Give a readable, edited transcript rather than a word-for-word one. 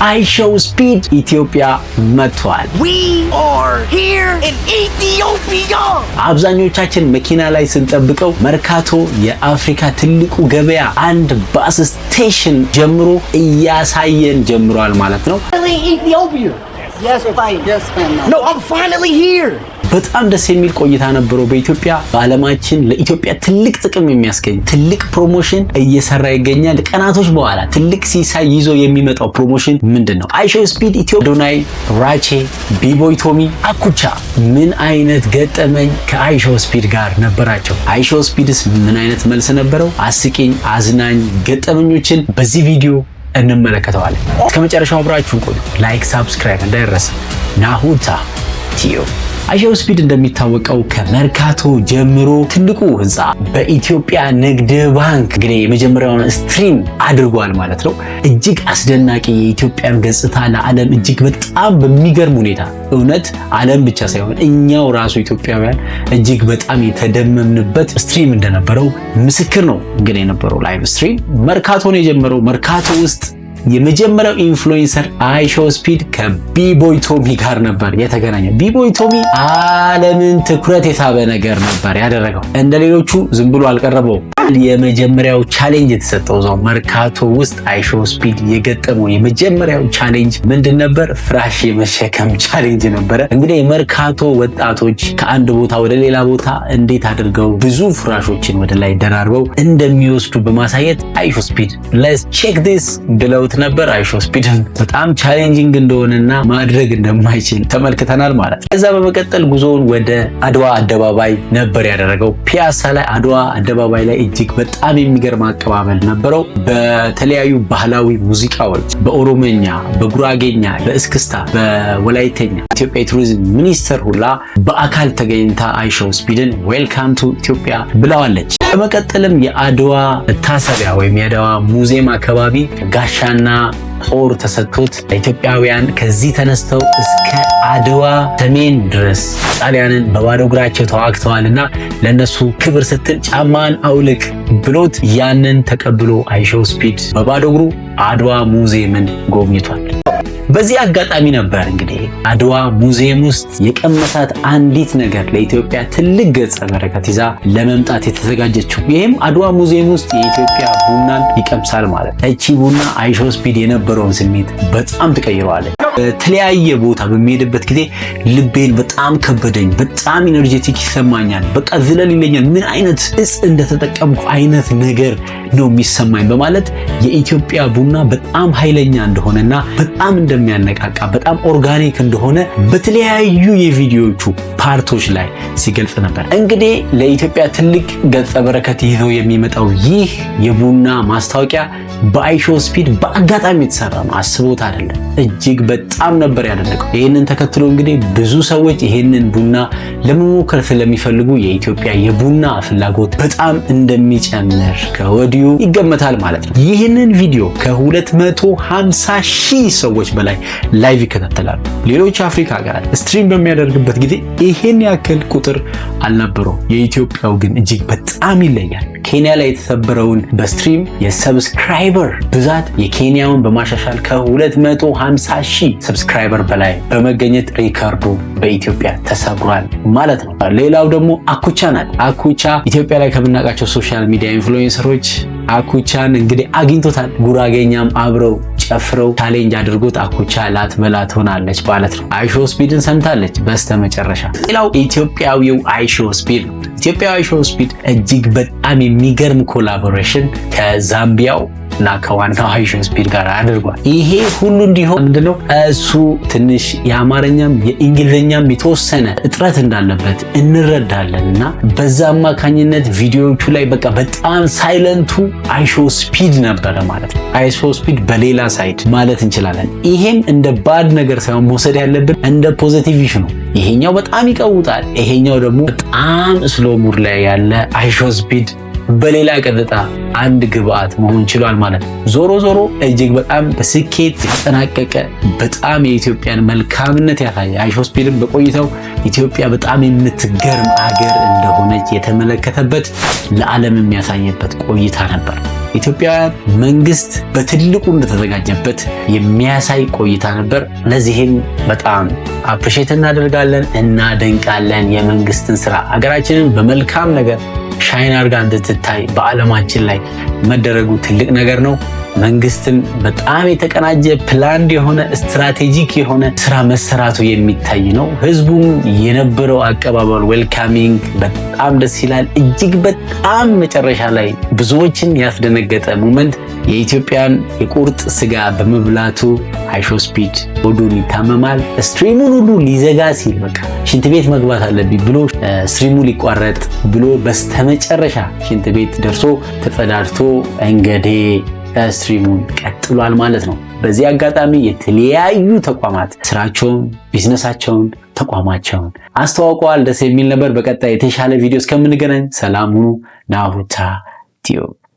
አይሾው ስፒድ ኢትዮጵያ መጥቷል። We are here in Ethiopia. አብዛኞቻችን መኪና ላይ ስንጠብቀው መርካቶ የአፍሪካ ትልቁ ገበያ አንድ ባስ ስቴሽን ጀምሮ እያሳየን ጀምሯል ማለት ነው። Ethiopia. Yes, fine. Yes, fine. No, I'm finally here. በጣም ደስ የሚል ቆይታ ነበረው በኢትዮጵያ። በዓለማችን ለኢትዮጵያ ትልቅ ጥቅም የሚያስገኝ ትልቅ ፕሮሞሽን እየሰራ ይገኛል። ቀናቶች በኋላ ትልቅ ሲሳይ ይዞ የሚመጣው ፕሮሞሽን ምንድነው? አይሾው ስፒድ ኢትዮጵያ አዶናይ፣ ራቼ፣ ቢቦይ ቶሚ፣ አኩቻ ምን አይነት ገጠመኝ ከአይሾው ስፒድ ጋር ነበራቸው? አይሾው ስፒድስ ምን አይነት መልስ ነበረው? አስቂኝ አዝናኝ ገጠመኞችን በዚህ ቪዲዮ እንመለከተዋለን። እስከመጨረሻው አብራችሁን ቆዩ። ላይክ፣ ሳብስክራይብ እንዳይረሳ። ናሁታ ቲዮ አይሾው ስፒድ እንደሚታወቀው ከመርካቶ ጀምሮ ትልቁ ህንፃ በኢትዮጵያ ንግድ ባንክ እንግዲህ የመጀመሪያውን ስትሪም አድርጓል ማለት ነው። እጅግ አስደናቂ የኢትዮጵያን ገጽታ ለዓለም እጅግ በጣም በሚገርም ሁኔታ እውነት ዓለም ብቻ ሳይሆን እኛው ራሱ ኢትዮጵያውያን እጅግ በጣም የተደመምንበት ስትሪም እንደነበረው ምስክር ነው። እንግዲህ የነበረው ላይቭ ስትሪም መርካቶ ነው የጀመረው። መርካቶ ውስጥ የመጀመሪያው ኢንፍሉዌንሰር አይሾው ስፒድ ከቢቦይ ቶሚ ጋር ነበር የተገናኘው። ቢቦይ ቶሚ ዓለምን ትኩረት የሳበ ነገር ነበር ያደረገው። እንደሌሎቹ ዝም ብሎ አልቀረበው። የመጀመሪያው ቻሌንጅ የተሰጠው እዛው መርካቶ ውስጥ አይሾው ስፒድ የገጠመው የመጀመሪያው ቻሌንጅ ምንድን ነበር? ፍራሽ የመሸከም ቻሌንጅ ነበረ። እንግዲህ የመርካቶ ወጣቶች ከአንድ ቦታ ወደ ሌላ ቦታ እንዴት አድርገው ብዙ ፍራሾችን ወደ ላይ ደራርበው እንደሚወስዱ በማሳየት አይሾው ስፒድ ሌትስ ቼክ ዲስ ብለው ነበር። አይሾው ስፒድን በጣም ቻሌንጂንግ እንደሆነና ማድረግ እንደማይችል ተመልክተናል ማለት ነው። ከዛ በመቀጠል ጉዞውን ወደ አድዋ አደባባይ ነበር ያደረገው። ፒያሳ ላይ አድዋ አደባባይ ላይ እጅግ በጣም የሚገርም አቀባበል ነበረው። በተለያዩ ባህላዊ ሙዚቃዎች በኦሮሞኛ፣ በጉራጌኛ፣ በእስክስታ፣ በወላይተኛ ኢትዮጵያ የቱሪዝም ሚኒስተር ሁላ በአካል ተገኝታ አይሾው ስፒድን ዌልካም ቱ ኢትዮጵያ ብለዋለች። በመቀጠልም የአድዋ መታሰቢያ ወይም የአድዋ ሙዚየም አካባቢ ጋሻና ጦር ተሰጥቶት ኢትዮጵያውያን ከዚህ ተነስተው እስከ አድዋ ሰሜን ድረስ ጣሊያንን በባዶ እግራቸው ተዋግተዋልና ለነሱ ክብር ስትል ጫማን አውልቅ ብሎት ያንን ተቀብሎ አይሾው ስፒድ በባዶ እግሩ አድዋ ሙዚየምን ጎብኝቷል። በዚህ አጋጣሚ ነበር እንግዲህ አድዋ ሙዚየም ውስጥ የቀመሳት አንዲት ነገር ለኢትዮጵያ ትልቅ ገጸ በረከት ይዛ ለመምጣት የተዘጋጀችው። ይህም አድዋ ሙዚየም ውስጥ የኢትዮጵያ ቡናን ይቀምሳል ማለት ነው። እቺ ቡና አይሾው ስፒድ የነበረውን ስሜት በጣም ትቀይረዋለች። በተለያየ ቦታ በሚሄድበት ጊዜ ልቤን በጣም ከበደኝ፣ በጣም ኢነርጄቲክ ይሰማኛል፣ በቃ ዝለል ይለኛል፣ ምን አይነት እጽ እንደተጠቀምኩ አይነት ነገር ነው የሚሰማኝ በማለት የኢትዮጵያ ቡና በጣም ኃይለኛ እንደሆነና በጣም እንደሚያነቃቃ በጣም ኦርጋኒክ እንደሆነ በተለያዩ የቪዲዮዎቹ ፓርቶች ላይ ሲገልጽ ነበር። እንግዲህ ለኢትዮጵያ ትልቅ ገጸ በረከት ይዘው የሚመጣው ይህ የቡና ማስታወቂያ በአይሾው ስፒድ በአጋጣሚ የተሰራ ነው። አስቦት አይደለም። እጅግ በጣም ነበር ያደነቀው። ይህንን ተከትሎ እንግዲህ ብዙ ሰዎች ይህንን ቡና ለመሞከር ስለሚፈልጉ የኢትዮጵያ የቡና ፍላጎት በጣም እንደሚጨምር ከወዲሁ ይገመታል ማለት ነው። ይህንን ቪዲዮ ከ250 ሺህ ሰዎች በላይ ላይቭ ይከታተላሉ። ሌሎች አፍሪካ ሀገራት ስትሪም በሚያደርግበት ጊዜ ይህን ያክል ቁጥር አልነበረው። የኢትዮጵያው ግን እጅግ በጣም ይለያል። ኬንያ ላይ የተሰበረውን በስትሪም የሰብስክራይበር ብዛት የኬንያውን በማሻሻል ከ250 ሺህ ሰብስክራይበር በላይ በመገኘት ሪካርዱ በኢትዮጵያ ተሰብሯል ማለት ነው። ሌላው ደግሞ አኩቻ ናት። አኩቻ ኢትዮጵያ ላይ ከምናውቃቸው ሶሻል ሚዲያ ኢንፍሉዌንሰሮች አኩቻን እንግዲህ አግኝቶታል። ጉራጌኛም አብረው ጨፍረው ቻሌንጅ አድርጎት አኩቻ ላትበላ ትሆናለች ማለት ነው። አይሾው ስፒድን ሰምታለች በስተመጨረሻ። ሌላው ኢትዮጵያዊው አይሾው ስፒድ ነው። ኢትዮጵያዊ አይሾው ስፒድ እጅግ በጣም የሚገርም ኮላቦሬሽን ከዛምቢያው እና ከዋናው አይሾው ስፒድ ጋር አድርጓል። ይሄ ሁሉ እንዲሆን ምንድነው እሱ ትንሽ የአማርኛም የእንግሊዝኛም የተወሰነ እጥረት እንዳለበት እንረዳለንና በዛ አማካኝነት ቪዲዮዎቹ ላይ በቃ በጣም ሳይለንቱ አይሾው ስፒድ ነበረ ማለት ነው። አይሾው ስፒድ በሌላ ሳይድ ማለት እንችላለን። ይሄም እንደ ባድ ነገር ሳይሆን መውሰድ ያለብን እንደ ፖዚቲቭ ኢሹ ነው። ይሄኛው በጣም ይቀውጣል፣ ይሄኛው ደግሞ በጣም ስሎ ሙድ ላይ ያለ አይሾው ስፒድ በሌላ ቀጥታ አንድ ግብአት መሆን ችሏል ማለት ነው። ዞሮ ዞሮ እጅግ በጣም በስኬት የተጠናቀቀ በጣም የኢትዮጵያን መልካምነት ያሳየ አይሾው ስፒድን በቆይታው ኢትዮጵያ በጣም የምትገርም አገር እንደሆነች የተመለከተበት ለዓለም የሚያሳየበት ቆይታ ነበር። ኢትዮጵያውያን መንግስት በትልቁ እንደተዘጋጀበት የሚያሳይ ቆይታ ነበር። ለዚህም በጣም አፕሪሼት እናደርጋለን፣ እናደንቃለን የመንግስትን ስራ። ሀገራችንን በመልካም ነገር ሻይን አድርጋ እንድትታይ በዓለማችን ላይ መደረጉ ትልቅ ነገር ነው። መንግስትም በጣም የተቀናጀ ፕላንድ የሆነ ስትራቴጂክ የሆነ ስራ መሰራቱ የሚታይ ነው። ህዝቡም የነበረው አቀባበል ዌልካሚንግ በጣም ደስ ይላል። እጅግ በጣም መጨረሻ ላይ ብዙዎችን ያስደነገጠ ሞመንት የኢትዮጵያን የቁርጥ ስጋ በመብላቱ ሃይሾ ስፒድ ሆዱን ይታመማል። ስትሪሙን ሁሉ ሊዘጋ ሲል በቃ ሽንት ቤት መግባት አለብኝ ብሎ ስትሪሙ ሊቋረጥ ብሎ በስተመጨረሻ ሽንት ቤት ደርሶ ተጸዳድቶ እንገዴ ስትሪሙን ቀጥሏል ማለት ነው። በዚህ አጋጣሚ የተለያዩ ተቋማት ስራቸውን፣ ቢዝነሳቸውን፣ ተቋማቸውን አስተዋውቀዋል። ደስ የሚል ነበር። በቀጣይ የተሻለ ቪዲዮ እስከምንገናኝ ሰላም ሁኑ። ናሁታ ቲዩብ